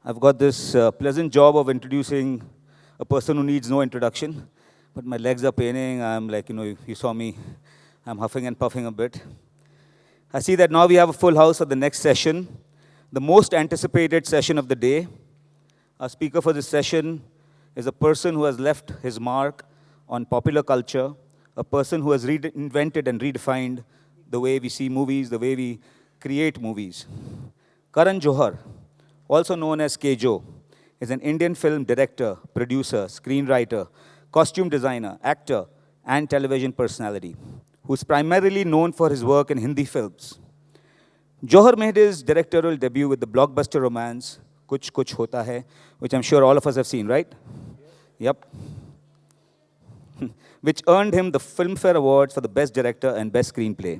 I've got this pleasant job of introducing a person who needs no introduction, but my legs are paining. I'm like, you saw me, I'm huffing and puffing a bit. I see that now we have a full house for the next session, the most anticipated session of the day. Our speaker for this session is a person who has left his mark on popular culture, a person who has reinvented and redefined the way we see movies, the way we create movies. Karan Johar, also known as Kejo, is an Indian film director, producer, screenwriter, costume designer, actor, and television personality, who's primarily known for his work in Hindi films. Johar made his directorial debut with the blockbuster romance Kuch Kuch Hota Hai, which I'm sure all of us have seen, right? Yep. Which earned him the Filmfare Awards for the Best Director and Best Screenplay.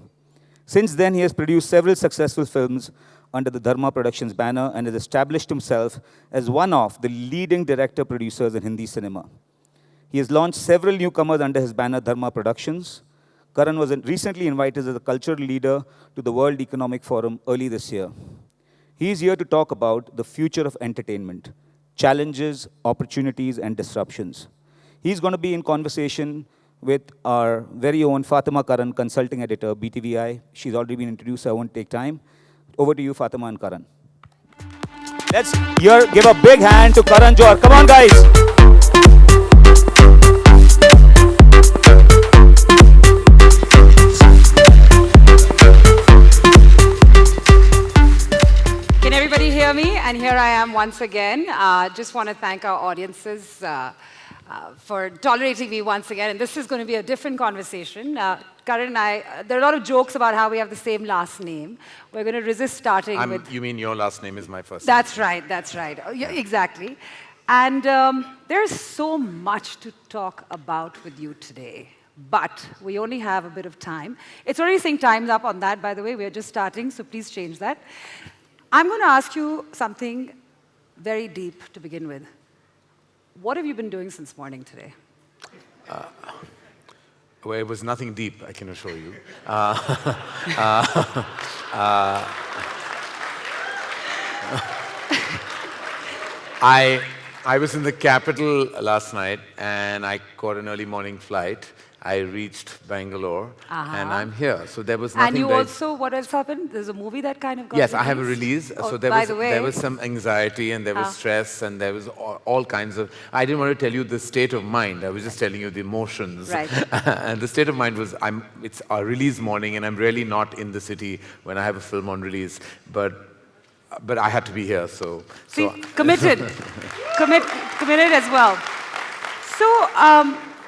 Since then, he has produced several successful films under the Dharma Productions banner and has established himself as one of the leading director-producers in Hindi cinema. He has launched several newcomers under his banner Dharma Productions. Karan was recently invited as a cultural leader to the World Economic Forum early this year. He is here to talk about the future of entertainment, challenges, opportunities, and disruptions. He's going to be in conversation with our very own Fatima Karan, consulting editor, BTVI. She's already been introduced, so I won't take time. Over to you, Fatima and Karan. Let's give a big hand to Karan Johar. Come on, guys. Can everybody hear me? And here I am once again. Just want to thank our audiences for tolerating me once again. And this is going to be a different conversation. Karan and I, there are a lot of jokes about how we have the same last name. We're going to resist starting with... You mean your last name is my first name? That's right, that's right. Yeah, exactly. And there's so much to talk about with you today. But we only have a bit of time. It's already saying time's up on that, by the way. We're just starting, so please change that. I'm going to ask you something very deep to begin with. What have you been doing since morning today? Well, it was nothing deep, I can assure you. I was in the capital last night, and I caught an early morning flight. I reached Bangalore, and I'm here. So there was nothing. And you also, what else happened? There's a movie that kind of got Yes, released? I have a release. Oh, so there was some anxiety, and there was stress, and there was all kinds of... I didn't want to tell you the state of mind. I was just telling you the emotions. Right. And the state of mind was, it's a release morning, and I'm really not in the city when I have a film on release. But I had to be here, so... See, committed. Committed as well. So,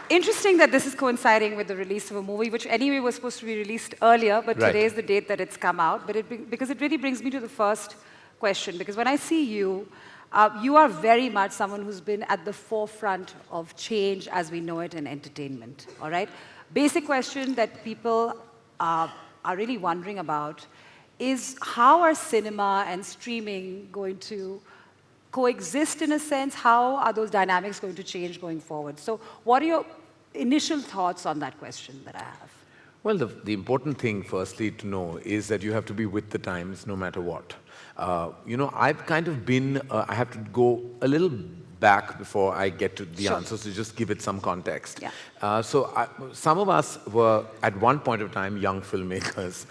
interesting that this is coinciding with the release of a movie, which anyway was supposed to be released earlier, but today is the date that it's come out. But because it really brings me to the first question, because when I see you, you are very much someone who's been at the forefront of change as we know it in entertainment, all right? Basic question that people are really wondering about is how are cinema and streaming going to coexist in a sense? How are those dynamics going to change going forward? So what are your initial thoughts on that question that I have? Well, the important thing, firstly, to know is that you have to be with the times no matter what. I've kind of been, I have to go a little back before I get to the answers to just give it some context. Yeah. Some of us were, at one point of time, young filmmakers.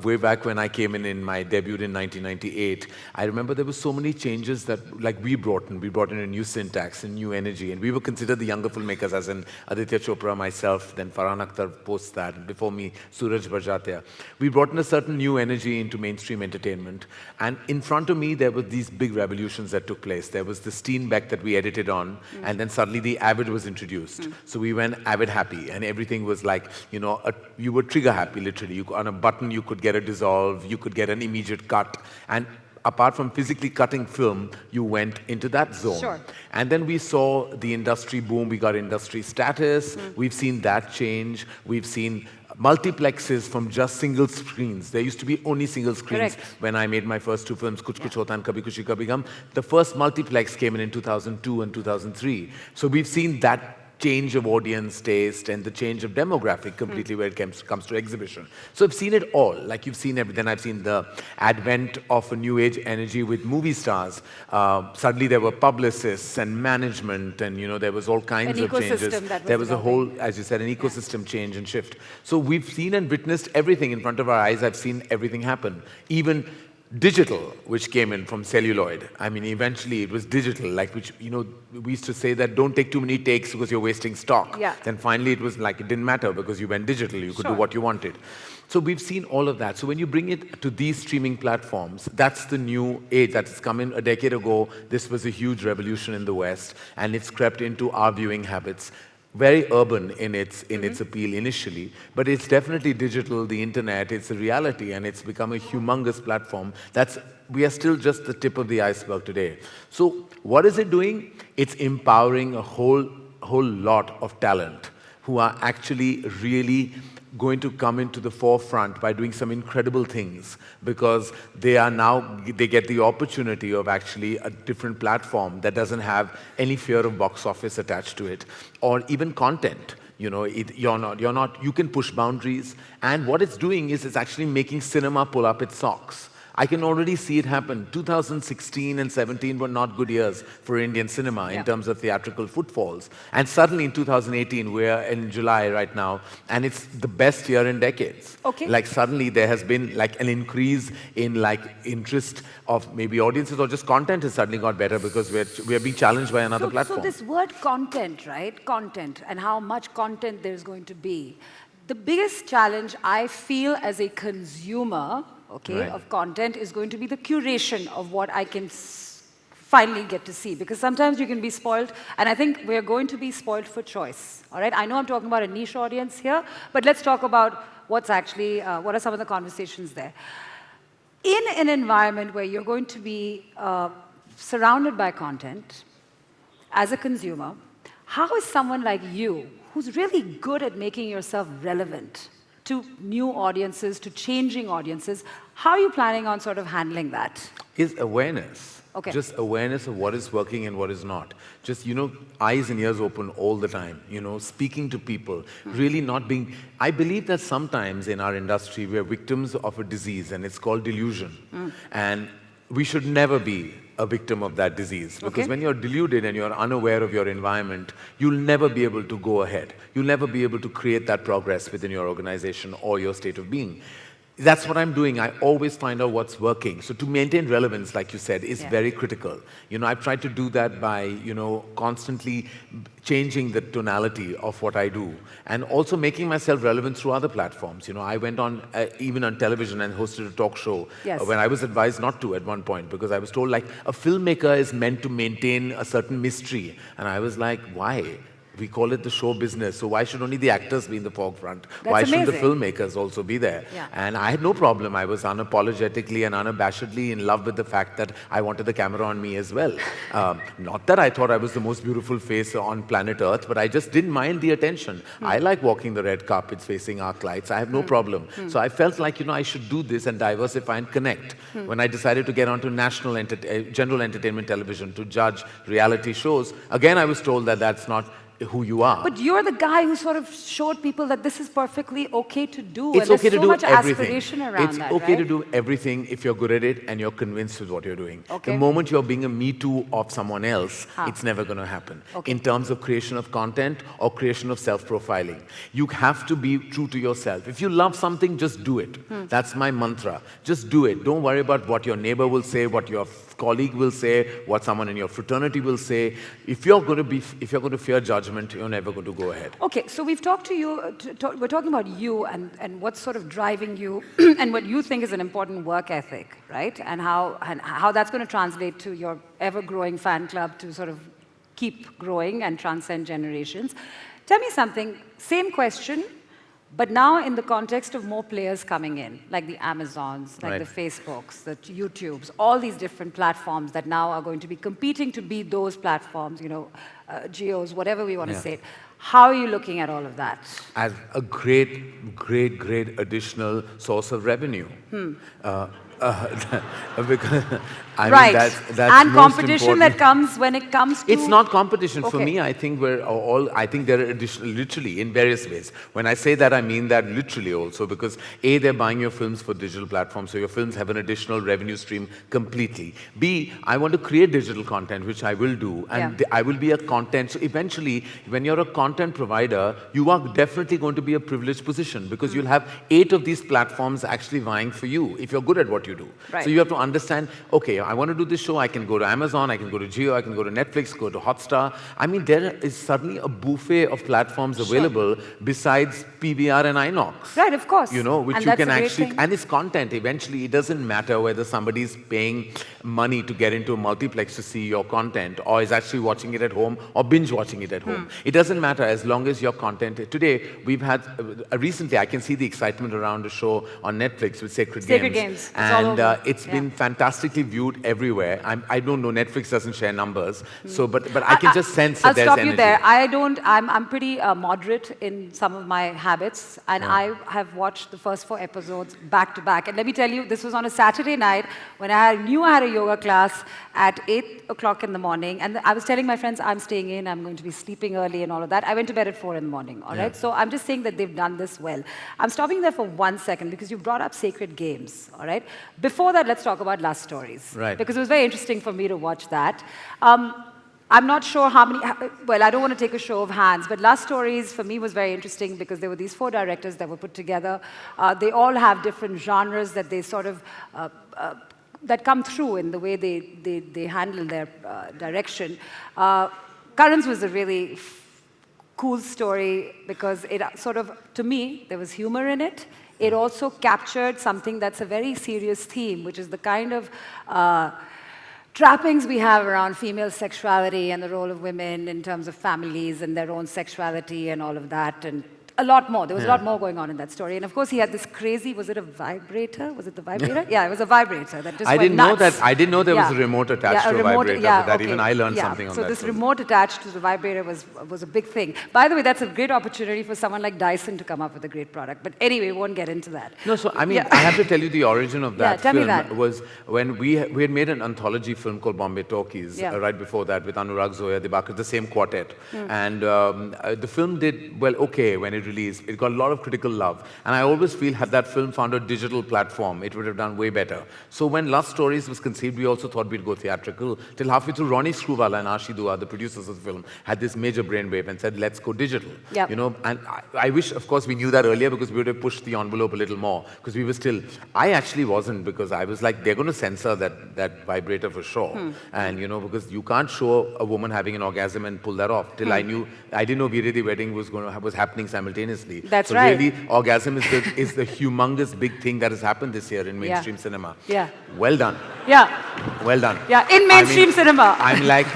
Way back when I came in my debut in 1998, I remember there were so many changes that, we brought in. We brought in a new syntax and new energy, and we were considered the younger filmmakers, as in Aditya Chopra, myself, then Farhan Akhtar post that, and before me, Suraj Barjatya. We brought in a certain new energy into mainstream entertainment, and in front of me, there were these big revolutions that took place. There was the Steenbeck that we edited on, and then suddenly the Avid was introduced. So we went Avid happy, and everything was like, you were trigger happy, literally. On a button, you could get a dissolve, you could get an immediate cut, and apart from physically cutting film, you went into that zone. Sure. And then we saw the industry boom, we got industry status, we've seen that change, we've seen multiplexes from just single screens. There used to be only single screens. Correct. When I made my first two films, Kuch Kuch Hota and Kabhi Khushi Kabhie Gham. The first multiplex came in 2002 and 2003. So we've seen that change of audience taste and the change of demographic completely where it comes to exhibition. So I've seen it all. Like you've seen everything. I've seen the advent of a new age energy with movie stars. Suddenly there were publicists and management, and there was all kinds of changes. There was a whole, as you said, an ecosystem change and shift. So we've seen and witnessed everything in front of our eyes. I've seen everything happen. Even digital, which came in from celluloid. I mean, eventually it was digital, like which, we used to say that don't take too many takes because you're wasting stock. Yeah. Then finally it was like it didn't matter because you went digital, you could do what you wanted. So we've seen all of that. So when you bring it to these streaming platforms, that's the new age that's come in a decade ago. This was a huge revolution in the West, and it's crept into our viewing habits. Very urban in its appeal initially, but it's definitely digital, the internet, it's a reality, and it's become a humongous platform. We are still just the tip of the iceberg today. So what is it doing? It's empowering a whole lot of talent who are actually really going to come into the forefront by doing some incredible things, because they get the opportunity of actually a different platform that doesn't have any fear of box office attached to it, or even content. You can push boundaries, and what it's doing is it's actually making cinema pull up its socks. I can already see it happen. 2016 and 17 were not good years for Indian cinema in terms of theatrical footfalls. And suddenly in 2018, we're in July right now, and it's the best year in decades. Okay. Like suddenly there has been like an increase in like interest of maybe audiences, or just content has suddenly got better because we're being challenged by another platform. So this word content, right? Content, and how much content there's going to be. The biggest challenge I feel as a consumer of content is going to be the curation of what I can finally get to see. Because sometimes you can be spoiled, and I think we're going to be spoiled for choice. All right? I know I'm talking about a niche audience here, but let's talk about what are some of the conversations there. In an environment where you're going to be surrounded by content, as a consumer, how is someone like you, who's really good at making yourself relevant to new audiences, to changing audiences, how are you planning on sort of handling that? Is awareness. Okay. Just awareness of what is working and what is not. Just, eyes and ears open all the time, speaking to people, really not being... I believe that sometimes in our industry, we're victims of a disease, and it's called delusion. And we should never be a victim of that disease. Because when you're deluded and you're unaware of your environment, you'll never be able to go ahead. You'll never be able to create that progress within your organization or your state of being. That's what I'm doing. I always find out what's working. So to maintain relevance, like you said, is very critical. I've tried to do that by, constantly changing the tonality of what I do, and also making myself relevant through other platforms. I went on, even on television, and hosted a talk show when I was advised not to at one point, because I was told, like, a filmmaker is meant to maintain a certain mystery. And I was like, why? We call it the show business, so why should only the actors be in the forefront? Why shouldn't the filmmakers also be there? And I had no problem. I was unapologetically and unabashedly in love with the fact that I wanted the camera on me as well. Not that I thought I was the most beautiful face on planet Earth, but I just didn't mind the attention. I like walking the red carpets facing arc lights. I have no problem. So I felt like, I should do this and diversify and connect. When I decided to get onto national general entertainment television to judge reality shows, again I was told that that's not who you are. But you're the guy who sort of showed people that this is perfectly okay to do. It's okay to do everything. Aspiration around that, It's okay to do everything if you're good at it and you're convinced with what you're doing. The moment you're being a Me Too of someone else, it's never going to happen. In terms of creation of content or creation of self-profiling, you have to be true to yourself. If you love something, just do it. That's my mantra. Just do it. Don't worry about what your neighbor will say, what your colleague will say, what someone in your fraternity will say. If you're going to fear judgment, you're never going to go ahead. Okay, so we've talked to you, we're talking about you and what's sort of driving you and what you think is an important work ethic, right? And how that's going to translate to your ever-growing fan club to sort of keep growing and transcend generations. Tell me something, same question, but now in the context of more players coming in, like the Amazons, like the Facebooks, the YouTubes, all these different platforms that now are going to be competing to be those platforms, geos, whatever we want to say. How are you looking at all of that? As a great, great, great additional source of revenue. Because I Right. mean that's And most competition important. that comes when it comes to... It's not competition for Okay. me. I think we're all. I think there are additional, literally, in various ways. When I say that, I mean that literally also because A, they're buying your films for digital platforms, so your films have an additional revenue stream completely. B, I want to create digital content, which I will do, and Yeah. I will be a content. So eventually, when you're a content provider, you are definitely going to be a privileged position because you'll have 8 of these platforms actually vying for you if you're good at what you do. Right. So you have to understand. Okay, I want to do this show. I can go to Amazon. I can go to Jio. I can go to Netflix. Go to Hotstar. I mean, there is suddenly a buffet of platforms available besides PVR and Inox. Right, of course. You know, which And you that's can a great actually, thing. and it's content. Eventually, it doesn't matter whether somebody's paying money to get into a multiplex to see your content or is actually watching it at home or binge watching it at home. It doesn't matter as long as your content. Today, we've had, recently, I can see the excitement around a show on Netflix with Sacred Games. Sacred Games. It's all And over. it's Yeah. been fantastically viewed everywhere. I don't know, Netflix doesn't share numbers, so but I can just sense that I'll there's stop energy. you there. I'm pretty moderate in some of my habits, and I have watched the first 4 episodes back to back. And let me tell you, this was on a Saturday night when knew I had a yoga class at 8 o'clock in the morning, and I was telling my friends, I'm staying in, I'm going to be sleeping early and all of that. I went to bed at 4 in the morning, all right? So I'm just saying that they've done this well. I'm stopping there for 1 second because you brought up Sacred Games, all right? Before that, let's talk about Love Stories. Right. Because it was very interesting for me to watch that. I'm not sure how many, well, I don't want to take a show of hands, but Love Stories for me was very interesting because there were these 4 directors that were put together. They all have different genres that they sort of, that come through in the way they handle their direction. Karan's was a really cool story because it sort of, to me, there was humor in it. It also captured something that's a very serious theme, which is the kind of trappings we have around female sexuality and the role of women in terms of families and their own sexuality and all of that. And a lot more. There was a lot more going on in that story. And of course, he had this crazy, was it a vibrator? Was it the vibrator? Yeah, it was a vibrator that just I went didn't know nuts. that. I didn't know there was a remote attached to a vibrator. But that even I learned something on so that. this film. remote attached to the vibrator was a big thing. By the way, that's a great opportunity for someone like Dyson to come up with a great product. But anyway, we won't get into that. No, so I mean, I have to tell you the origin of that tell me film that. was when we had made an anthology film called Bombay Talkies right before that with Anurag Zoya, Dibakar, the same quartet. And the film did, well, okay, when it released. It got a lot of critical love. And I always feel had that film found a digital platform, it would have done way better. So when Love Stories was conceived, we also thought we'd go theatrical. Till halfway through, Ronnie Screwvala and Ashi Dua, the producers of the film, had this major brainwave and said, let's go digital. Yep. You know, and I wish, of course, we knew that earlier because we would have pushed the envelope a little more. Because we were still, I actually wasn't because I was like, they're going to censor that vibrator for sure. And, you know, because you can't show a woman having an orgasm and pull that off. Till I didn't know Veere the Wedding was happening simultaneously. That's so right. Really, orgasm is the humongous big thing that has happened this year in mainstream cinema. Yeah. Well done. Yeah. Well done. Yeah, in mainstream cinema. I'm like...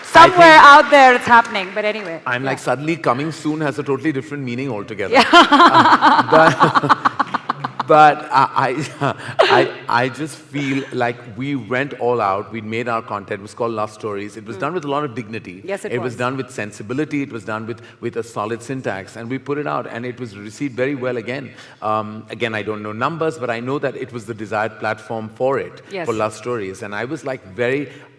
Somewhere out there it's happening, but anyway. I'm like suddenly coming soon has a totally different meaning altogether. Yeah. But I just feel like we went all out. We made our content. It was called Love Stories. It was done with a lot of dignity. Yes, it was was. done with sensibility. It was done with a solid syntax. And we put it out, and it was received very well again. Again, I don't know numbers, but I know that it was the desired platform for it, Yes. for Love Stories. And I was like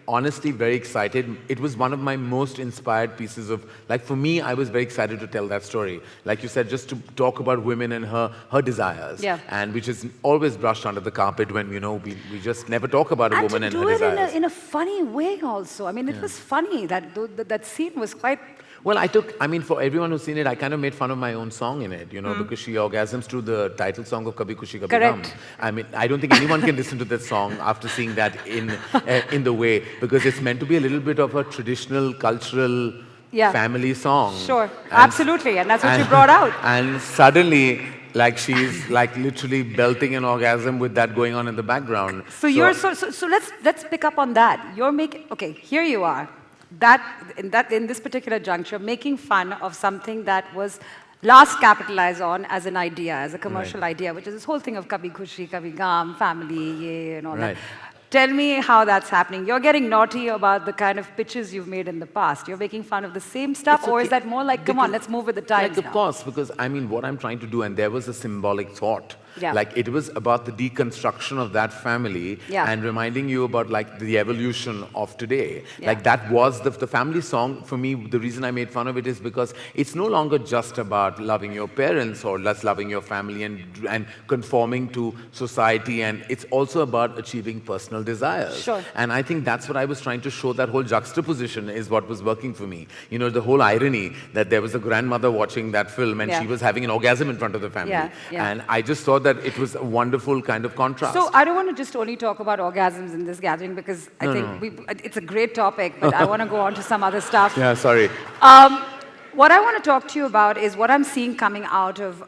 honestly very excited. It was one of my most inspired pieces of, like for me, I was very excited to tell that story. Like you said, just to talk about women and her desires. Yeah. And which is always brushed under the carpet when, you know, we just never talk about a woman and her desires. And to do it in a funny way also. I mean, it was funny. That scene was quite... Well, for everyone who's seen it, I kind of made fun of my own song in it, you know, because she orgasms to the title song of Kabhi Khushi Kabhi Gham. Correct. I mean, I don't think anyone can listen to that song after seeing that in the way, because it's meant to be a little bit of a traditional, cultural family song. Sure, absolutely, and that's what you brought out. And suddenly, like she's like literally belting an orgasm with that going on in the background. So let's pick up on that. You're making, okay, here you are. In this particular juncture, making fun of something that was last capitalized on as an idea, as a commercial idea, which is this whole thing of Kabhi Khushi, Kabhi Gham, family, and all that. Tell me how that's happening. You're getting naughty about the kind of pitches you've made in the past. You're making fun of the same stuff, or is that more like, come on, let's move with the times Of course, because I mean, what I'm trying to do, and there was a symbolic thought Yeah. Like it was about the deconstruction of that family and reminding you about like the evolution of today. Like that was the family song for me. The reason I made fun of it is because it's no longer just about loving your parents or less loving your family and conforming to society, and it's also about achieving personal desires. Sure. And I think that's what I was trying to show. That whole juxtaposition is what was working for me. You know, the whole irony that there was a grandmother watching that film and she was having an orgasm in front of the family. And I just thought that it was a wonderful kind of contrast. So I don't want to just only talk about orgasms in this gathering because I think it's a great topic, but I want to go on to some other stuff. Yeah, sorry. What I want to talk to you about is what I'm seeing coming out of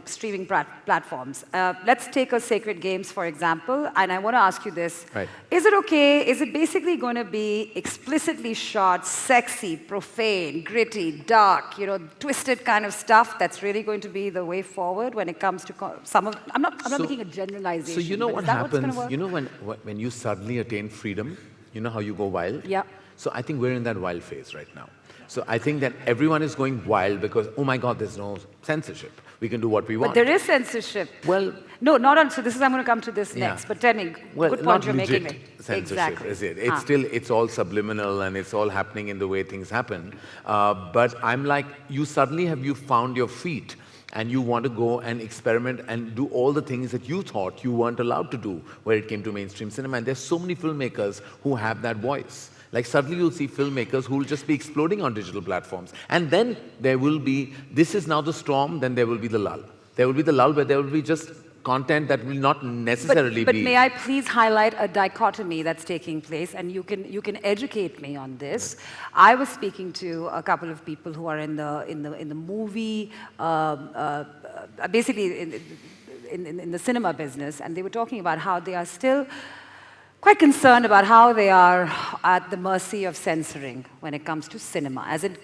streaming platforms. Let's take a Sacred Games, for example, and I want to ask you this. Right. Is it okay? Is it basically going to be explicitly shot, sexy, profane, gritty, dark, you know, twisted kind of stuff that's really going to be the way forward when it comes to some of... I'm not making a generalization. So you know what happens? You know when when you suddenly attain freedom, you know how you go wild? Yeah. So I think we're in that wild phase right now. So I think that everyone is going wild because, oh my God, there's no censorship. We can do what we want. But there is censorship. Well... No, not on... So this is... I'm going to come to this next. But tell me, good point you're making. Censorship, exactly. is it? It's still... It's all subliminal and it's all happening in the way things happen. But I'm like, you found your feet and you want to go and experiment and do all the things that you thought you weren't allowed to do when it came to mainstream cinema. And there's so many filmmakers who have that voice. Like suddenly you'll see filmmakers who will just be exploding on digital platforms. And then there will be, this is now the storm, then there will be the lull. There will be the lull where there will be just content that will not necessarily be... But may I please highlight a dichotomy that's taking place, and you can educate me on this. I was speaking to a couple of people who are in the movie, basically in the cinema business, and they were talking about how they are still quite concerned about how they are at the mercy of censoring when it comes to cinema, as in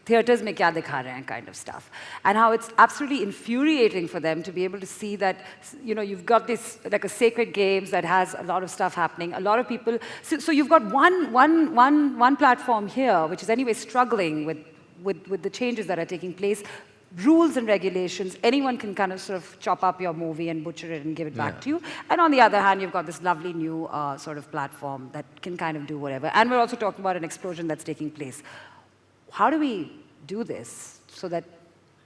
theaters mein kya dikha rahe hain kind of stuff. And how it's absolutely infuriating for them to be able to see that, you know, you've got this, like a Sacred Games that has a lot of stuff happening, a lot of people, so you've got one platform here, which is anyway struggling with the changes that are taking place. Rules and regulations, anyone can kind of sort of chop up your movie and butcher it and give it back to you. And on the other hand, you've got this lovely new sort of platform that can kind of do whatever. And we're also talking about an explosion that's taking place. How do we do this so that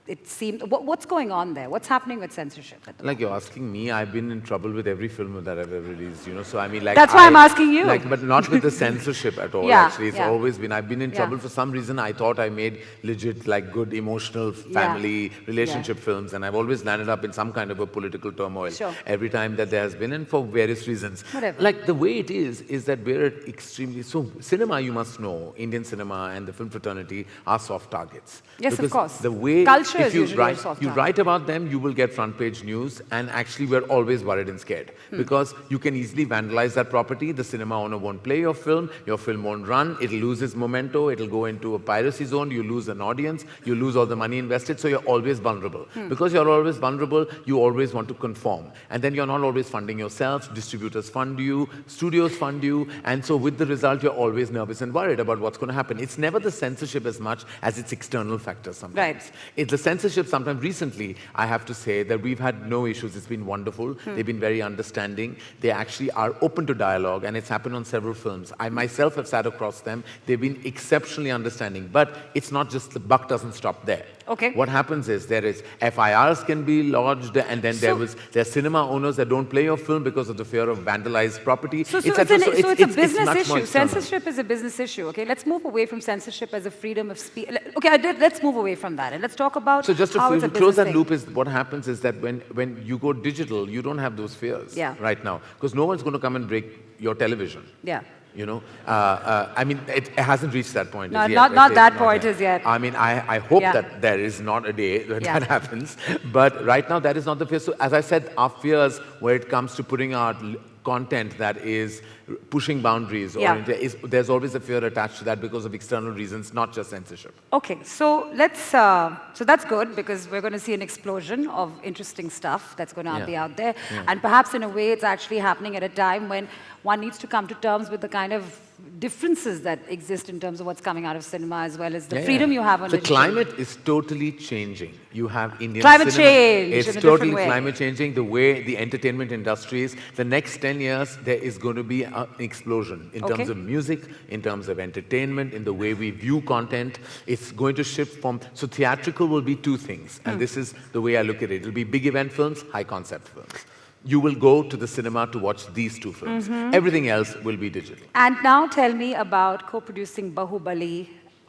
it seems... What's going on there? What's happening with censorship at the moment? You're asking me, I've been in trouble with every film that I've ever released, you know, so I mean like... That's why I'm asking you. But not with the censorship at all, actually. It's always been, I've been in trouble for some reason. I thought I made legit, like good emotional family relationship films, and I've always landed up in some kind of a political turmoil every time that there has been, and for various reasons. Whatever. Like the way it is that we're at extremely... So cinema, you must know, Indian cinema and the film fraternity are soft targets. Yes, because of course. The way... Culture is usually a soft target. Write about them, you will get front page news, and actually we're always worried and scared because you can easily vandalize that property. The cinema owner won't play your film won't run, it'll lose its memento, it'll go into a piracy zone, you lose an audience, you lose all the money invested, so you're always vulnerable. Because you're always vulnerable, you always want to conform. And then you're not always funding yourself, distributors fund you, studios fund you, and so with the result, you're always nervous and worried about what's going to happen. It's never the censorship as much as its external factors sometimes. Right. It's the censorship sometimes. Recently, I have to say that we've had no issues. It's been wonderful. They've been very understanding. They actually are open to dialogue, and it's happened on several films. I myself have sat across them. They've been exceptionally understanding. But it's not just the buck doesn't stop there. Okay. What happens is there is FIRs can be lodged, and then there are cinema owners that don't play your film because of the fear of vandalized property. So it's a business issue. Censorship is a business issue. Okay, let's move away from censorship as a freedom of speech. Okay, let's move away from that and let's talk about how it's a close that thing. loop is what happens is that when you go digital, you don't have those fears right now because no one's going to come and break your television. Yeah. You know, I mean, it hasn't reached that point no, as yet. Not that point as yet. I mean, I hope that there is not a day that that happens. But right now, that is not the fear. So as I said, our fears when it comes to putting out content that is pushing boundaries, or there's always a fear attached to that because of external reasons, not just censorship. Okay, so let's. So that's good because we're going to see an explosion of interesting stuff that's going to be out there, and perhaps in a way, it's actually happening at a time when one needs to come to terms with the kind of differences that exist in terms of what's coming out of cinema, as well as the freedom you have on the digital. climate is totally changing. You have Indian Climate cinema. change It's in a totally different way. climate changing. The way the entertainment industry is. The next 10 years, there is going to be an explosion in terms of music, in terms of entertainment, in the way we view content. It's going to shift from, so theatrical will be two things. And this is the way I look at it. It'll be big event films, high concept films. You will go to the cinema to watch these two films. Everything else will be digital. And now tell me about co-producing Bahubali,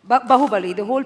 the whole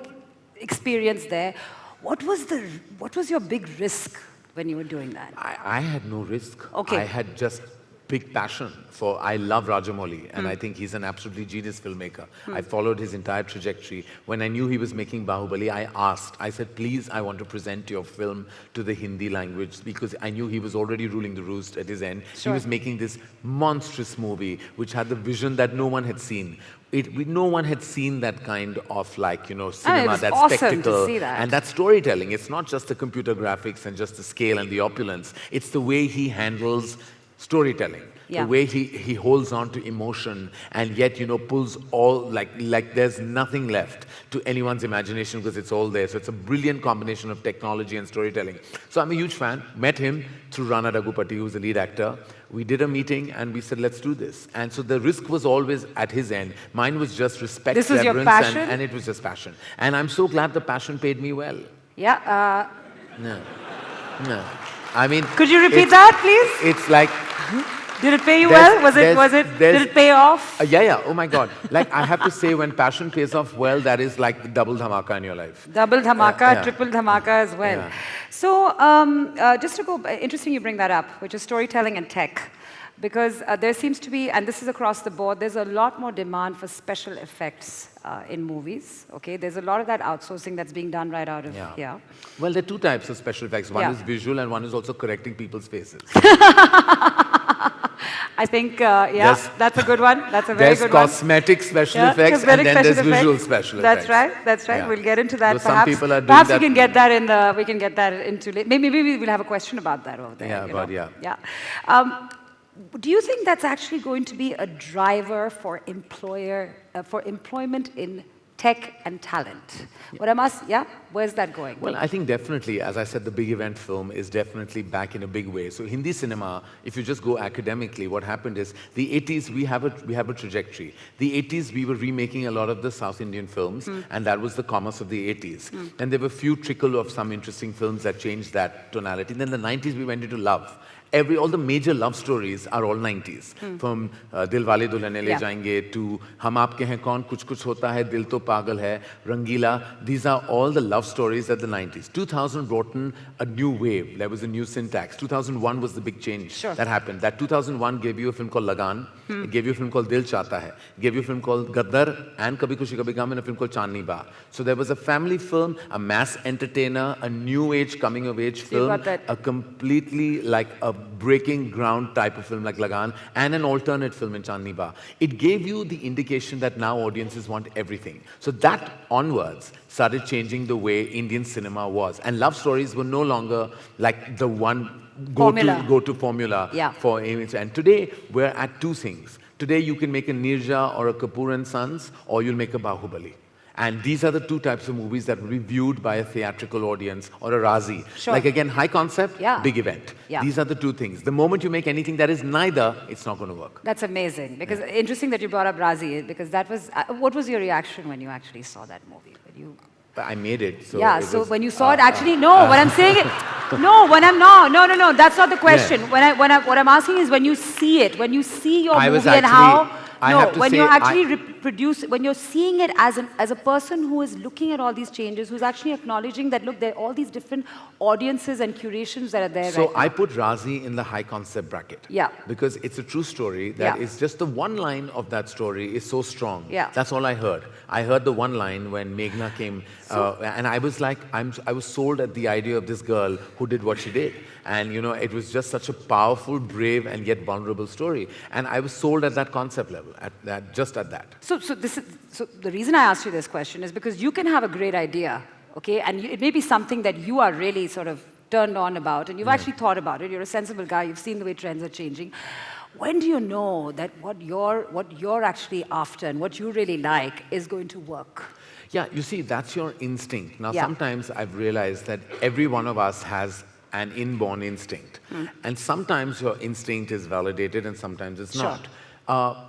experience there. What was your big risk when you were doing that? I had no risk. Okay. I had just big passion for, I love Rajamouli, and I think he's an absolutely genius filmmaker. I followed his entire trajectory. When I knew he was making Bahubali, I said, please, I want to present your film to the Hindi language, because I knew he was already ruling the roost at his end. He was making this monstrous movie, which had the vision that no one had seen. No one had seen that kind of cinema, that awesome spectacle, to see that. and that storytelling. It's not just the computer graphics and just the scale and the opulence. It's the way he handles storytelling, the way he holds on to emotion, and yet pulls all like there's nothing left to anyone's imagination, because it's all there. So it's a brilliant combination of technology and storytelling. So I'm a huge fan. Met him through Rana Daggupati, who's the lead actor. We did a meeting and we said, let's do this. And so the risk was always at his end. Mine was just respect, this was reverence, your passion? and it was just passion. And I'm so glad the passion paid me well. Yeah. No. I mean, could you repeat that, please? It's like, did it pay you well? Did it pay off? Yeah. Oh my God. Like, I have to say, when passion pays off well, that is like the double dhamaka in your life. Double dhamaka, triple dhamaka as well. Yeah. So, just to go, interesting you bring that up, which is storytelling and tech. Because there seems to be, and this is across the board, there's a lot more demand for special effects in movies. Okay, there's a lot of that outsourcing that's being done right out of here. Well, there are two types of special effects. One is visual, and one is also correcting people's faces. I think, that's a good one. That's a very good one. There's cosmetic special effects, and then there's visual special effects. That's right. Yeah. We'll get into that. So some people are doing perhaps that. we can get that in the. We can get that into. Maybe we'll have a question about that over there. Yeah. Do you think that's actually going to be a driver for employment in tech and talent? What I'm asking, where's that going? Well, I think definitely, as I said, the big event film is definitely back in a big way. So Hindi cinema, if you just go academically, what happened is the 80s, we have a trajectory. The 80s, we were remaking a lot of the South Indian films, and that was the commerce of the 80s. And there were a few trickle of some interesting films that changed that tonality. Then in the 90s, we went into love. All the major love stories are all 90s. From Dilwale Dulhania Le Jayenge to Hum Aapke Hain Kaun, Kuch Kuch Hota Hai, Dil To Pagal Hai, Rangila. These are all the love stories of the 90s. 2000 brought in a new wave. There was a new syntax. 2001 was the big change that happened. That 2001 gave you a film called Lagan. It gave you a film called Dil Chahta Hai. It gave you a film called Gaddar and Kabhi Khushi Kabhi Gham, and a film called Chandni Ba. So there was a family film, a mass entertainer, a new age, coming of age film, a completely like a breaking ground type of film like Lagan, and an alternate film in Chandni Ba. It gave you the indication that now audiences want everything. So that onwards started changing the way Indian cinema was. And love stories were no longer like the one go-to formula for image. And today, we're at two things. Today, you can make a Nirja or a Kapoor and Sons, or you'll make a Bahubali. And these are the two types of movies that will be viewed by a theatrical audience or a Razi. Like again, high concept, big event. These are the two things. The moment you make anything that is neither, it's not going to work. That's amazing. Because interesting that you brought up Razi, because that was, what was your reaction when you actually saw that movie? I made it. So so when you saw it, actually, what I'm saying is, no, that's not the question. Yeah. What I'm asking is when you see it, when you see your movie and how, when you're actually when you're seeing it as a person who is looking at all these changes, who's actually acknowledging that, look, there are all these different audiences and curations that are there right now. So I put Razi in the high concept bracket. Yeah. Because it's a true story that is just the one line of that story is so strong. Yeah. That's all I heard. I heard the one line when Meghna came, and I was like, I was sold at the idea of this girl who did what she did. And, it was just such a powerful, brave, and yet vulnerable story. And I was sold at that concept level, just at that. So the reason I asked you this question is because you can have a great idea, okay? And it may be something that you are really sort of turned on about, and you've actually thought about it. You're a sensible guy. You've seen the way trends are changing. when do you know that what you're actually after and what you really like is going to work? Yeah, you see, that's your instinct. Now, Yeah. sometimes I've realized that every one of us has an inborn instinct. And sometimes your instinct is validated and sometimes it's Sure. not.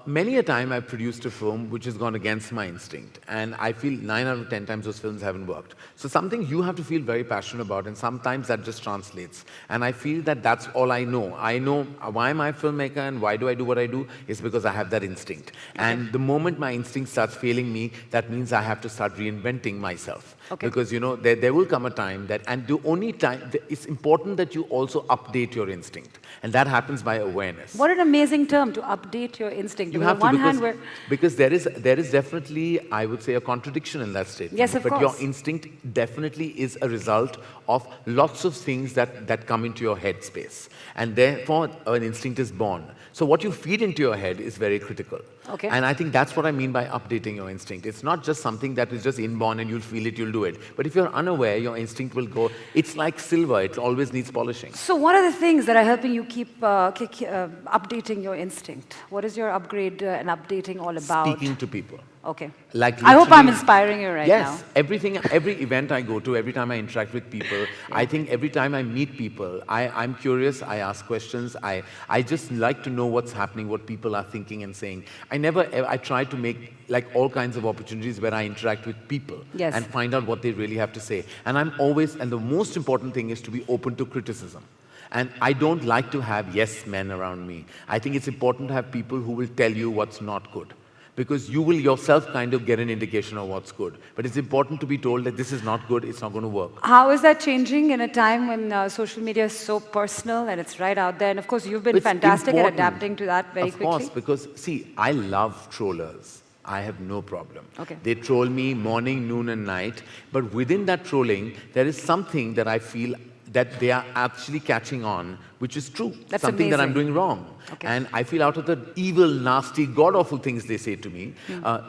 Many a time I've produced a film which has gone against my instinct, and I feel 9 out of 10 times those films haven't worked. So something you have to feel very passionate about, and sometimes that just translates. And I feel that that's all I know. I know why am I a filmmaker and why do I do what I do is because I have that instinct. And the moment my instinct starts failing me, that means I have to start reinventing myself. Okay. Because, you know, there will come a time that, and the only time, it's important that you also update your instinct. And that happens by awareness. What an amazing term, to update your instinct. You Because have on to, one hand, we're because there is definitely, I would say, a contradiction in that statement. Yes, of but course. your instinct definitely is a result of lots of things that come into your head space. And therefore, an instinct is born. So what you feed into your head is very critical. Okay. And I think that's what I mean by updating your instinct. It's not just something that is just inborn and you'll feel it, you'll do it. But if you're unaware, your instinct will go, it's like silver, it always needs polishing. So what are the things that are helping you keep updating your instinct? What is your upgrade and updating all about? Speaking to people. Okay. Like I hope I'm literally- inspiring you right yes, now. every event I go to, every time I interact with people, I think every time I meet people, I'm curious, I ask questions, I just like to know what's happening, what people are thinking and saying. I try to make like all kinds of opportunities where I interact with people Yes. and find out what they really have to say. And and the most important thing is to be open to criticism. And I don't like to have yes men around me. I think it's important to have people who will tell you what's not good. Because you will yourself kind of get an indication of what's good. But it's important to be told that this is not good, it's not going to work. How is that changing in a time when social media is so personal and it's right out there? And of course, you've been It's fantastic at important. adapting to that very Of quickly. course, because see, I love trollers. I have no problem. Okay. They troll me morning, noon and night. But within that trolling, there is something that I feel that they are actually catching on, which is true. That's something that I'm amazing. doing wrong. Okay. And I feel out of the evil, nasty, god-awful things they say to me,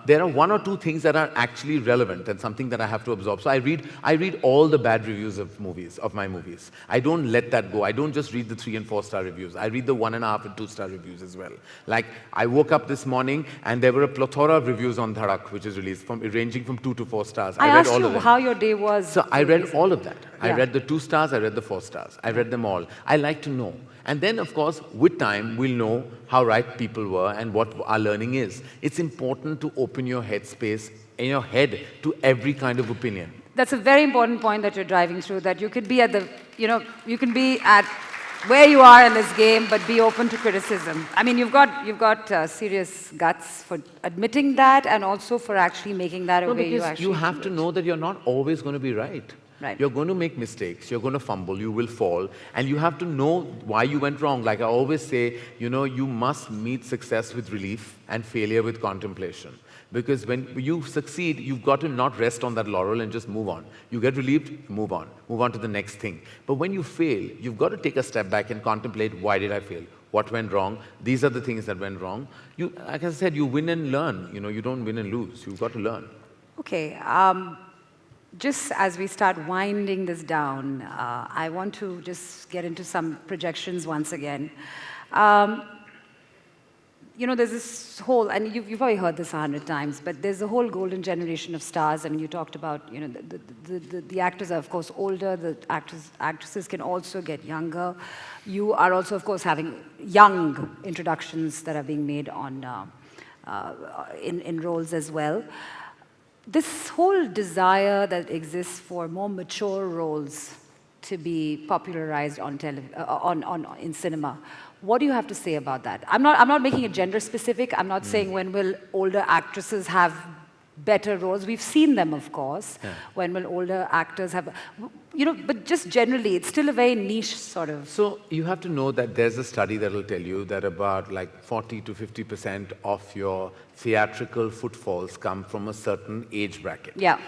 there are one or two things that are actually relevant and something that I have to absorb. So I read all the bad reviews of my movies. I don't let that go. I don't just read the 3 and 4 star reviews. I read the 1.5 and 2 star reviews as well. Like, I woke up this morning and there were a plethora of reviews on Dhadak, which is released, ranging from 2 to 4 stars. I read asked all you of them. how your day was. So I read all of that. I Yeah. read the 2 stars, I read the 4 stars. I read them all. I like to know. And then, of course, with time, we'll know how right people were and what our learning is. It's important to open your headspace in your head to every kind of opinion. That's a very important point that you're driving through, that you could be at you can be at where you are in this game, but be open to criticism. I mean, you've got serious guts for admitting that and also for actually making that a No, way you because actually you have to do it. know that you're not always going to be right. Right. You're going to make mistakes, you're going to fumble, you will fall, and you have to know why you went wrong. Like I always say, you must meet success with relief and failure with contemplation. Because when you succeed, you've got to not rest on that laurel and just move on. You get relieved, move on to the next thing. But when you fail, you've got to take a step back and contemplate, why did I fail? What went wrong? These are the things that went wrong. Like I said, you win and learn. You don't win and lose. You've got to learn. Okay. Just as we start winding this down, I want to just get into some projections once again. There's this whole, and you've probably heard this 100 times, but there's a whole golden generation of stars. I mean, you talked about, the actors are, of course, older. The actresses can also get younger. You are also, of course, having young introductions that are being made on in roles as well. This whole desire that exists for more mature roles to be popularized on in cinema, what do you have to say about that? I'm not making it gender specific. I'm not saying when will older actresses have better roles. We've seen them, of course. Yeah. When will older actors have, but just generally, it's still a very niche sort of. So you have to know that there's a study that will tell you that about like 40 to 50% of your theatrical footfalls come from a certain age bracket. Yeah.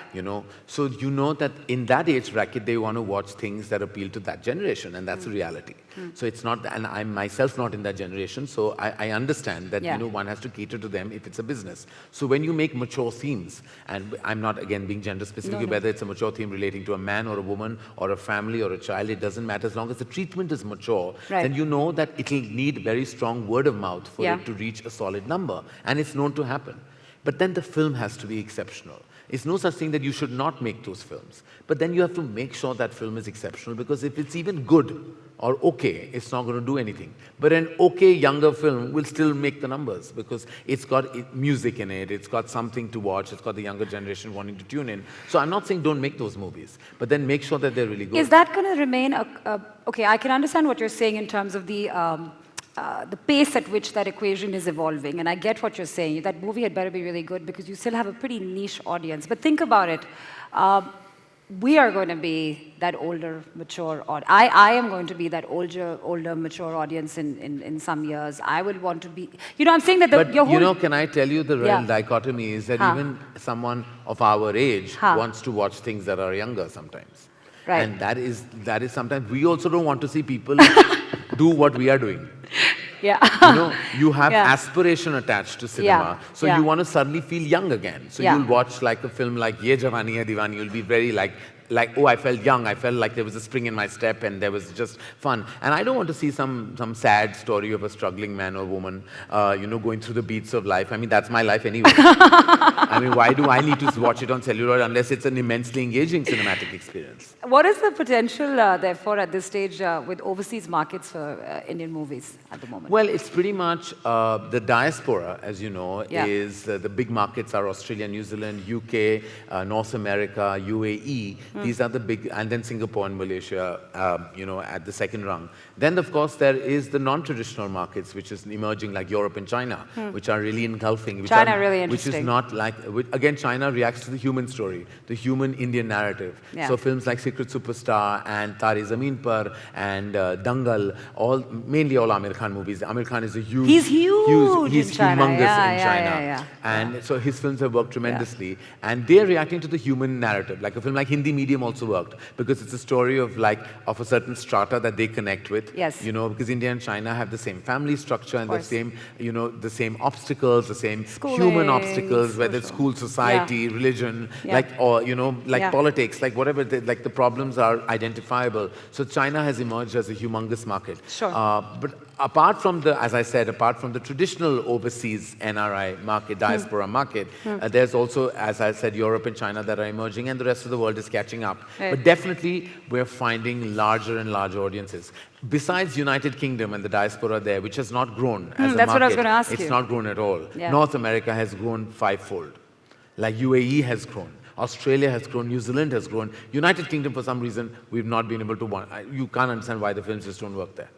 So you know that in that age bracket, they want to watch things that appeal to that generation, and that's a reality. So it's not, and I'm myself not in that generation, so I understand that, Yeah. one has to cater to them if it's a business. So when you make mature themes, and I'm not, again, being gender specific, No. whether it's a mature theme relating to a man or a woman, or a family or a child, it doesn't matter as long as the treatment is mature, Right. then you know that it'll need very strong word of mouth for it to reach a solid number. And it's known to happen. But then the film has to be exceptional. It's no such thing that you should not make those films. But then you have to make sure that film is exceptional, because if it's even good or okay, it's not going to do anything. But an okay younger film will still make the numbers because it's got music in it, it's got something to watch, it's got the younger generation wanting to tune in. So I'm not saying don't make those movies, but then make sure that they're really good. Is that going to remain okay, I can understand what you're saying in terms of the pace at which that equation is evolving, and I get what you're saying. That movie had better be really good because you still have a pretty niche audience. But think about it. We are going to be that older, mature audience. I am going to be that older, mature audience in some years. I will want to be, I'm saying that but your whole... you know, can I tell you the real dichotomy is that even someone of our age wants to watch things that are younger sometimes. Right. And that is sometimes, we also don't want to see people do what we are doing. Yeah. You have aspiration attached to cinema. So you want to suddenly feel young again. So you'll watch like a film like Ye Jawani Hai Diwani, you'll be very like, oh, I felt young, I felt like there was a spring in my step and there was just fun. And I don't want to see some sad story of a struggling man or woman, going through the beats of life. I mean, that's my life anyway. I mean, why do I need to watch it on celluloid unless it's an immensely engaging cinematic experience? What is the potential, therefore, at this stage with overseas markets for Indian movies at the moment? Well, it's pretty much the diaspora, as you know, is the big markets are Australia, New Zealand, UK, North America, UAE. These are the big, and then Singapore and Malaysia, at the second rung. Then, of course, there is the non-traditional markets, which is emerging, like Europe and China, which are really engulfing. China, really interesting. Which is not like, again, China reacts to the human story, the human Indian narrative. So films like Secret Superstar and Tare Zameen Par and Dangal, mainly all Amir Khan movies. Amir Khan is a huge... He's huge He's in China. humongous in China. And so his films have worked tremendously. And they're reacting to the human narrative. Like a film like Hindi Medium also worked because it's a story of a certain strata that they connect with. Yes. Because India and China have the same family structure and the same, the same obstacles, the same human obstacles, whether it's school, society, religion, politics, like whatever, the problems are identifiable. So China has emerged as a humongous market. Sure. But apart from the traditional overseas NRI market, diaspora market, there's also, as I said, Europe and China that are emerging, and the rest of the world is catching up. Right. But definitely, we're finding larger and larger audiences. Besides United Kingdom and the diaspora there, which has not grown as a that's market, what I was going to ask it's you. not grown at all. Yeah. North America has grown fivefold. Like UAE has grown. Australia has grown, New Zealand has grown. United Kingdom, for some reason, we've not been able to... You can't understand why the films just don't work there.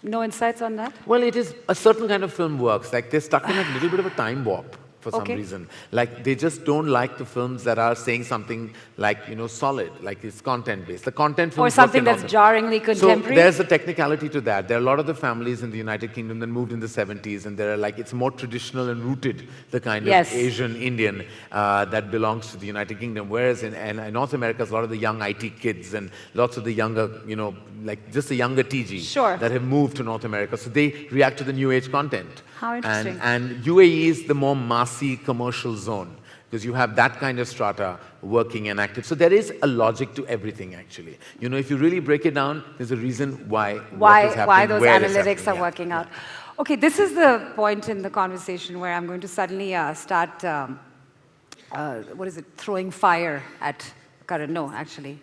No insights on that? Well, it is a certain kind of film works. Like they're stuck in a little bit of a time warp for some reason. Like they just don't like the films that are saying something like, solid, like it's content-based. The content films or something that's jarringly contemporary? So there's a technicality to that. There are a lot of the families in the United Kingdom that moved in the 70s, and they're like, it's more traditional and rooted, the kind of Asian Indian that belongs to the United Kingdom. Whereas in North America, a lot of the young IT kids and lots of the younger, like just the younger TG that have moved to North America. So they react to the new age content. How interesting. And UAE is the more massy commercial zone because you have that kind of strata working and active. So there is a logic to everything, actually. If you really break it down, there's a reation why those analytics are working out. Okay, this is the point in the conversation where I'm going to suddenly start, throwing fire at Karan. No, actually,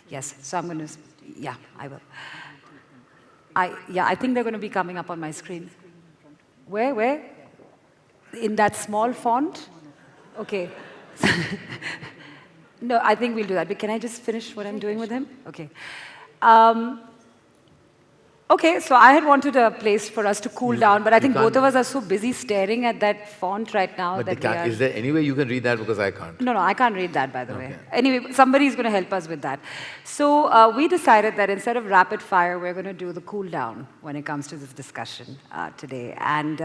Yes, so I'm going to, I will. I think they're going to be coming up on my screen. Where? In that small font? Okay. No, I think we'll do that. But can I just finish what I'm doing with him? Okay. Okay, so I had wanted a place for us to cool down, but I think both of us are so busy staring at that font right now that is there any way you can read that because I can't? No, I can't read that, by the way. Anyway, somebody's going to help us with that. So we decided that instead of rapid fire, we're going to do the cool down when it comes to this discussion today. And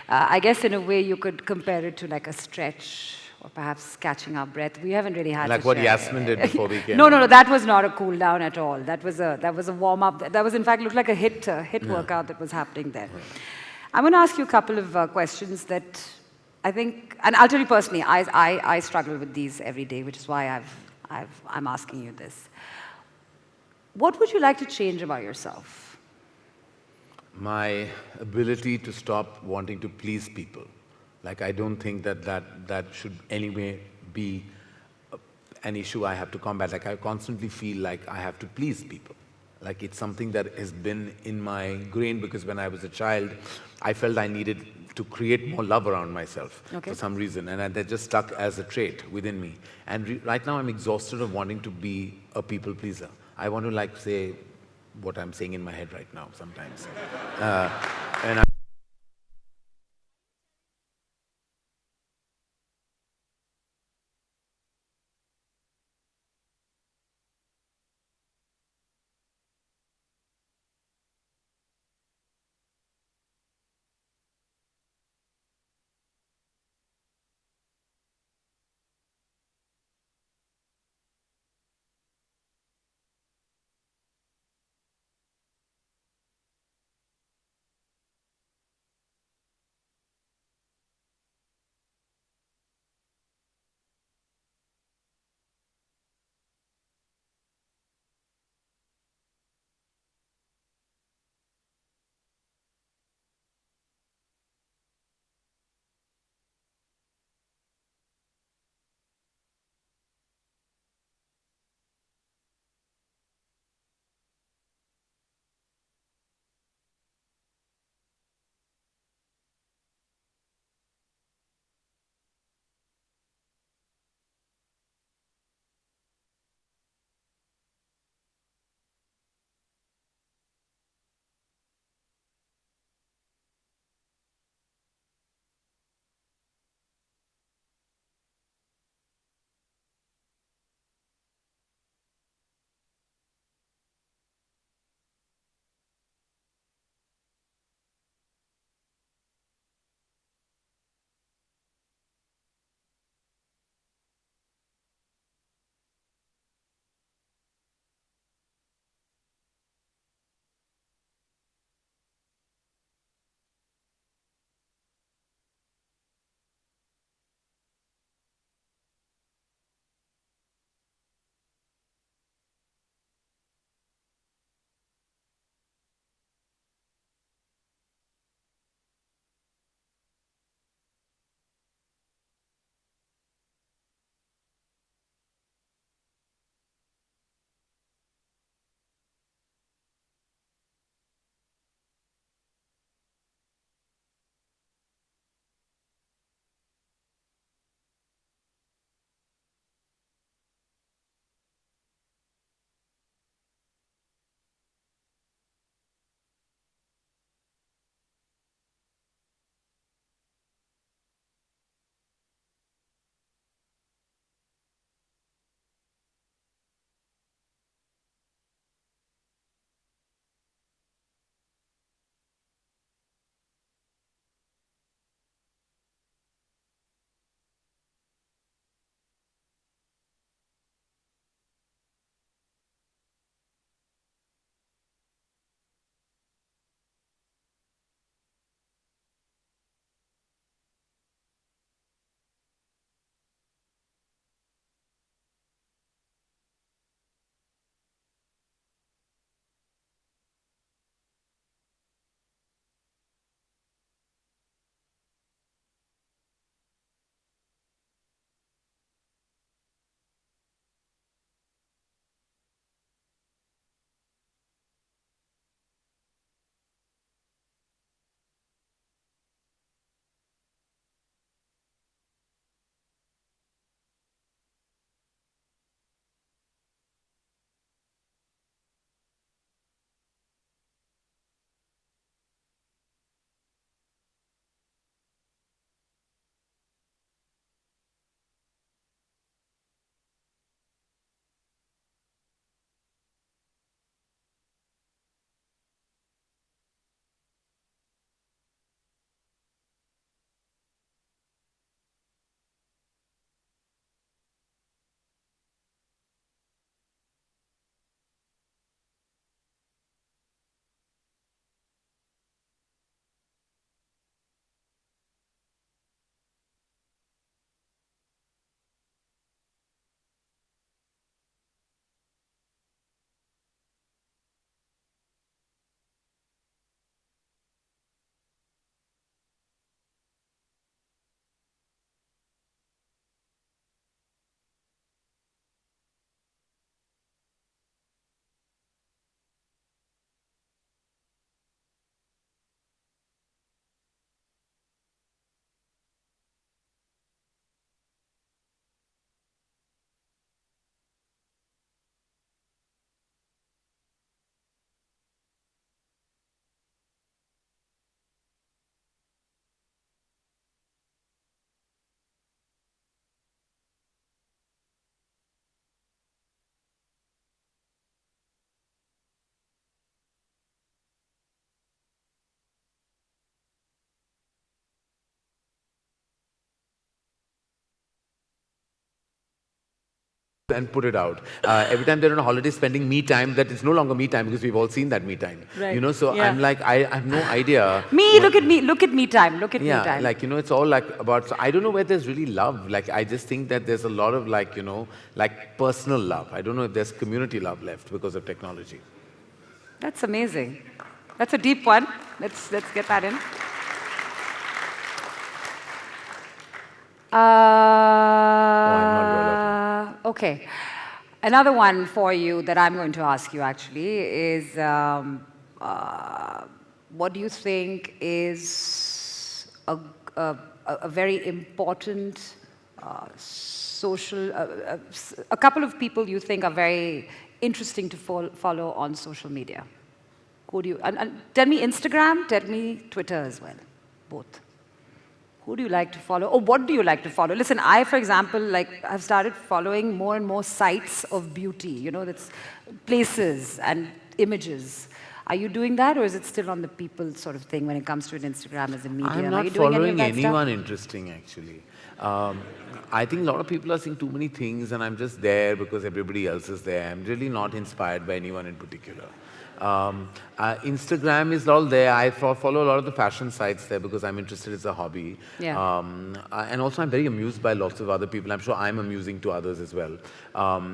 I guess in a way you could compare it to like a stretch or perhaps catching our breath. We haven't really had like what Yasmin did before we came. No, that was not a cool down at all. That was a warm up. That was in fact looked like a hit workout that was happening there. I'm going to ask you a couple of questions that I think, and I'll tell you personally, I struggle with these every day, which is why I'm asking you this. What would you like to change about yourself? My ability to stop wanting to please people. Like, I don't think that should anyway be an issue I have to combat. Like, I constantly feel like I have to please people. Like, it's something that has been in my grain because when I was a child, I felt I needed to create more love around myself for some reason. And that just stuck as a trait within me. And right now, I'm exhausted of wanting to be a people pleaser. I want to, like, say what I'm saying in my head right now sometimes. And and put it out. Every time they're on a holiday spending me time, that it's no longer me time because we've all seen that me time. Right. You know, so Yeah. I'm like, I have no idea. Look at me time, look at me Yeah, time. like, you know, it's all like about, so I don't know where there's really love. Like, I just think that there's a lot of like, you know, like personal love. I don't know if there's community love left because of technology. That's amazing. That's a deep one. Let's get that in. Okay. Another one for you that I'm going to ask you actually is what do you think is a very important social, a couple of people you think are very interesting to follow on social media? Who do you, and tell me Instagram, tell me Twitter as well, both. Who do you like to follow? Or what do you like to follow? Listen, I, for example, like, have started following more and more sites of beauty. You know, that's places and images. Are you doing that, or is it still on the people sort of thing when it comes to an Instagram as a medium? I'm Are not you doing following any of that anyone stuff? interesting, actually. I think a lot of people are seeing too many things, and I'm just there because everybody else is there. I'm really not inspired by anyone in particular. Instagram is all there. I follow a lot of the fashion sites there because I'm interested. It's a hobby. Yeah. And also, I'm very amused by lots of other people. I'm sure I'm amusing to others as well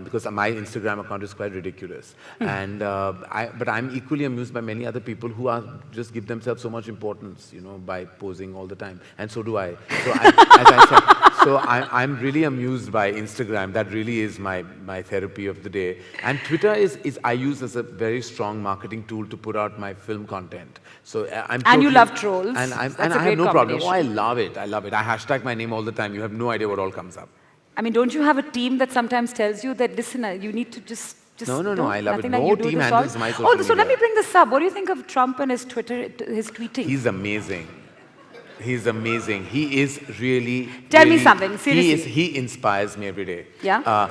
because my Instagram account is quite ridiculous. And but I'm equally amused by many other people who are just give themselves so much importance, you know, by posing all the time. And so do I. So as I said, so I'm really amused by Instagram. That really is my therapy of the day. And Twitter is I use as a very strong marketing tool to put out my film content. So I'm And you totally- love trolls. And, That's I a have great no problem. Oh, I combination. love it. I love it. I hashtag my name all the time. You have no idea what all comes up. I mean, don't you have a team that sometimes tells you that, listen, you need to just No, do I love it. nothing like No you do team this handles all? my social Oh, so let media. me bring this up. What do you think of Trump and his Twitter, his tweeting? He's amazing. He's amazing. He is really. Tell me really- something, seriously. He inspires me every day. Yeah?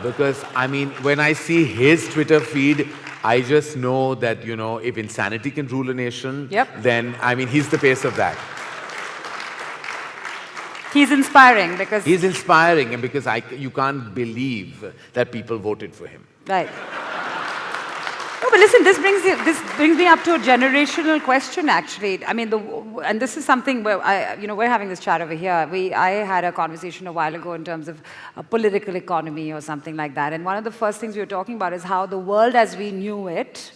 Because I mean, when I see his Twitter feed, I just know that, you know, if insanity can rule a nation, Yep. then I mean, he's the face of that. He's inspiring because... He's inspiring, and because you can't believe that people voted for him. Right. No, but listen, this brings me up to a generational question, actually. I mean, and this is something where we're having this chat over here. I had a conversation a while ago in terms of a political economy or something like that. And one of the first things we were talking about is how the world as we knew it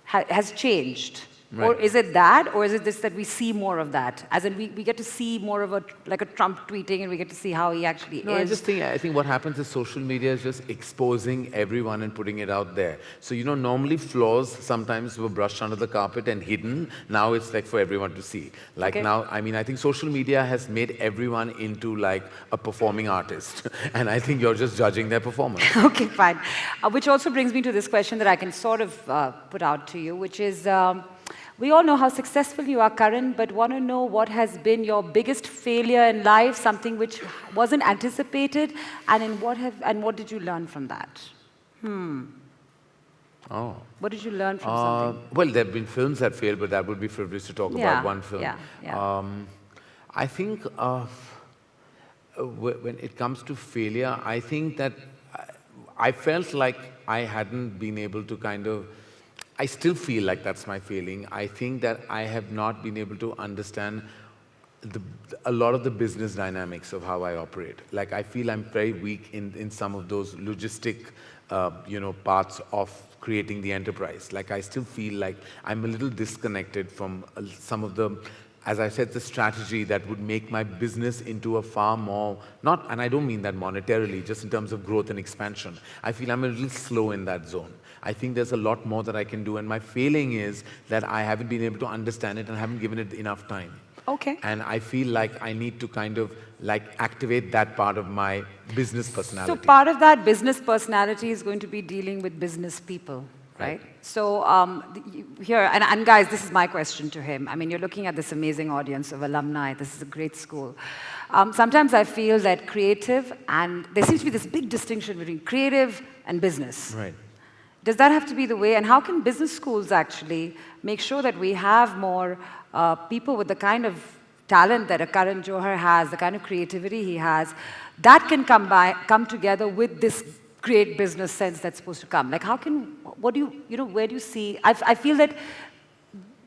has changed. Right. Or is it that, or is it this that we see more of that? As in, we get to see more of a Trump tweeting, and we get to see how he actually No, is. I think what happens is social media is just exposing everyone and putting it out there. So, you know, normally flaws sometimes were brushed under the carpet and hidden. Now it's like for everyone to see. Like Okay. now, I mean, I think social media has made everyone into like a performing artist. And I think you're just judging their performance. Okay, fine. Which also brings me to this question that I can sort of put out to you, which is, we all know how successful you are, Karan, but want to know what has been your biggest failure in life, something which wasn't anticipated, and what did you learn from that? Oh. What did you learn from something? Well, there have been films that failed, but that would be frivolous to talk Yeah, about one film. yeah. I think when it comes to failure, I think that I felt like I hadn't been able to kind of, I still feel like that's my failing. I think that I have not been able to understand a lot of the business dynamics of how I operate. Like, I feel I'm very weak in some of those logistic, parts of creating the enterprise. Like, I still feel like I'm a little disconnected from some of the, as I said, the strategy that would make my business into a far more, and I don't mean that monetarily, just in terms of growth and expansion. I feel I'm a little slow in that zone. I think there's a lot more that I can do, and my failing is that I haven't been able to understand it and haven't given it enough time. Okay. And I feel like I need to kind of like activate that part of my business personality. So part of that business personality is going to be dealing with business people, right? So here, and guys, this is my question to him. I mean, you're looking at this amazing audience of alumni. This is a great school. Sometimes I feel that creative, and there seems to be this big distinction between creative and business. Right. Does that have to be the way? And how can business schools actually make sure that we have more people with the kind of talent that a Karan Johar has, the kind of creativity he has, that can come together with this great business sense that's supposed to come? Like, what do where do you see? I feel that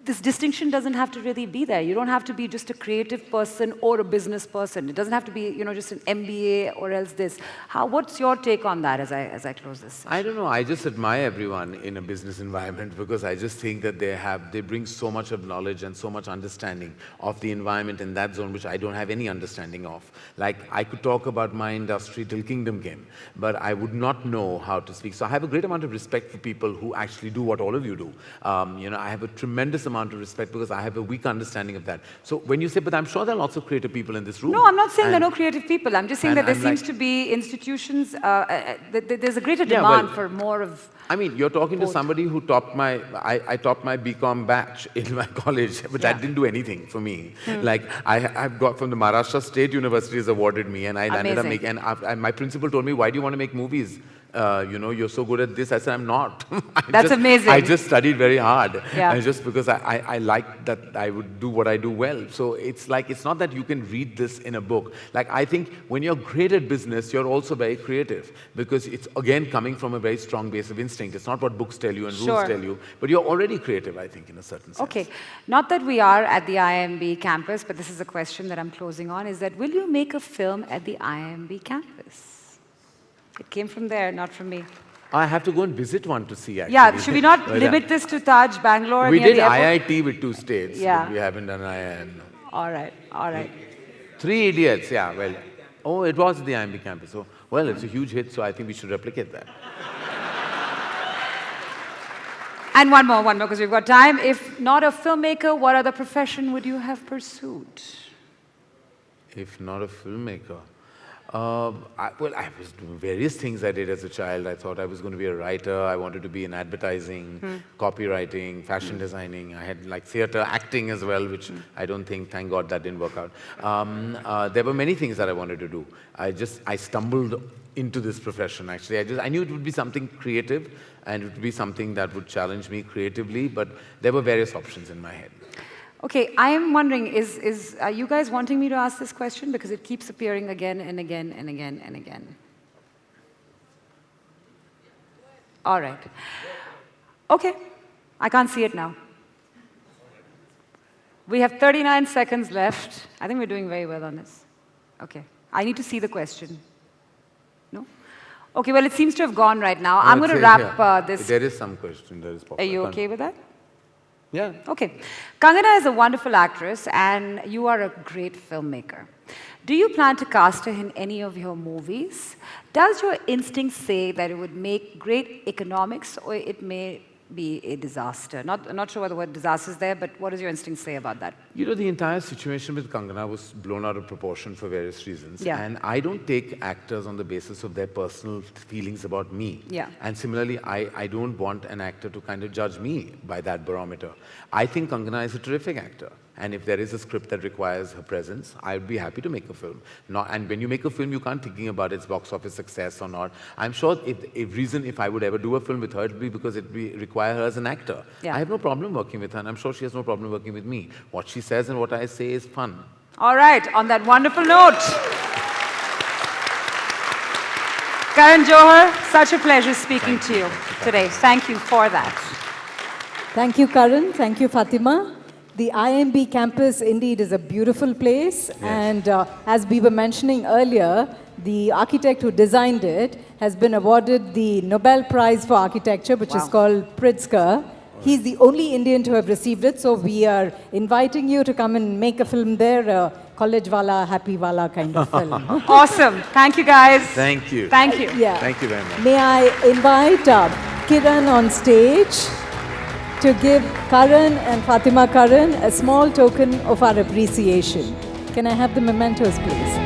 this distinction doesn't have to really be there. You don't have to be just a creative person or a business person. It doesn't have to be, just an MBA or else this. What's your take on that as I close this session? I don't know. I just admire everyone in a business environment because I just think that they bring so much of knowledge and so much understanding of the environment in that zone which I don't have any understanding of. Like, I could talk about my industry till kingdom came, but I would not know how to speak. So I have a great amount of respect for people who actually do what all of you do. I have a tremendous amount of respect because I have a weak understanding of that. So when you say, but I'm sure there are lots of creative people in this room. No, I'm not saying there are no creative people. I'm just saying that there seems to be institutions, there's a greater demand for more of... I mean, you're talking to somebody who topped I topped my BCom batch in my college, but that didn't do anything for me. Like, I've got from the Maharashtra State University has awarded me, and I landed up making, and my principal told me, why do you want to make movies? You're so good at this. I said, I'm not. That's amazing. I just studied very hard. And just because I liked that I would do what I do well. So it's like, it's not that you can read this in a book. Like, I think when you're great at business, you're also very creative because it's, again, coming from a very strong base of instinct. It's not what books tell you and rules tell you, but you're already creative, I think, in a certain sense. Okay. Not that we are at the IIMBue campus, but this is a question that I'm closing on, is that will you make a film at the IIMBue campus? It came from there, not from me. I have to go and visit one to see, actually. Yeah, should we not limit this to Taj, Bangalore? We did IIT with 2 states, but we haven't done IIM. All right, all right. 3 Idiots, yeah, well. Oh, it was the IIMBue campus. So, well, it's a huge hit, so I think we should replicate that. And one more, because we've got time. If not a filmmaker, what other profession would you have pursued? If not a filmmaker? I was doing various things I did as a child. I thought I was going to be a writer. I wanted to be in advertising, copywriting, fashion designing. I had like theater, acting as well, which I don't think, thank God, that didn't work out. There were many things that I wanted to do. I stumbled into this profession, actually. I knew it would be something creative and it would be something that would challenge me creatively, but there were various options in my head. Okay, I am wondering, are you guys wanting me to ask this question? Because it keeps appearing again and again and again and again. All right. Okay, I can't see it now. We have 39 seconds left. I think we're doing very well on this. Okay, I need to see the question. No? Okay, well, it seems to have gone right now. I'm going to wrap this. There is some question that is popular. Are you okay with that? Yeah. Okay. Kangana is a wonderful actress, and you are a great filmmaker. Do you plan to cast her in any of your movies? Does your instinct say that it would make great economics, or it may be a disaster? I'm not sure what the word disaster is there, but what does your instinct say about that? You know, the entire situation with Kangana was blown out of proportion for various reasons. Yeah. And I don't take actors on the basis of their personal feelings about me. Yeah. And similarly, I don't want an actor to kind of judge me by that barometer. I think Kangana is a terrific actor. And if there is a script that requires her presence, I would be happy to make a film. And when you make a film, you can't thinking about its box office success or not. I'm sure if I would ever do a film with her, it would be because it would require her as an actor. Yeah. I have no problem working with her, and I'm sure she has no problem working with me. What she says and what I say is fun. All right, on that wonderful note. Karan, Johar, such a pleasure speaking to you today. Thank you for that. Thank you, Karan. Thank you, Fatima. The IIMBue campus indeed is a beautiful place. Yes. And as we were mentioning earlier, the architect who designed it has been awarded the Nobel Prize for Architecture, which is called Pritzker. He's the only Indian to have received it, so we are inviting you to come and make a film there, college wala, happy wala kind of film. Awesome. Thank you, guys. Thank you. Thank you. Yeah. Thank you very much. May I invite Kiran on stage to give Karan and Fatima Karan a small token of our appreciation. Can I have the mementos, please?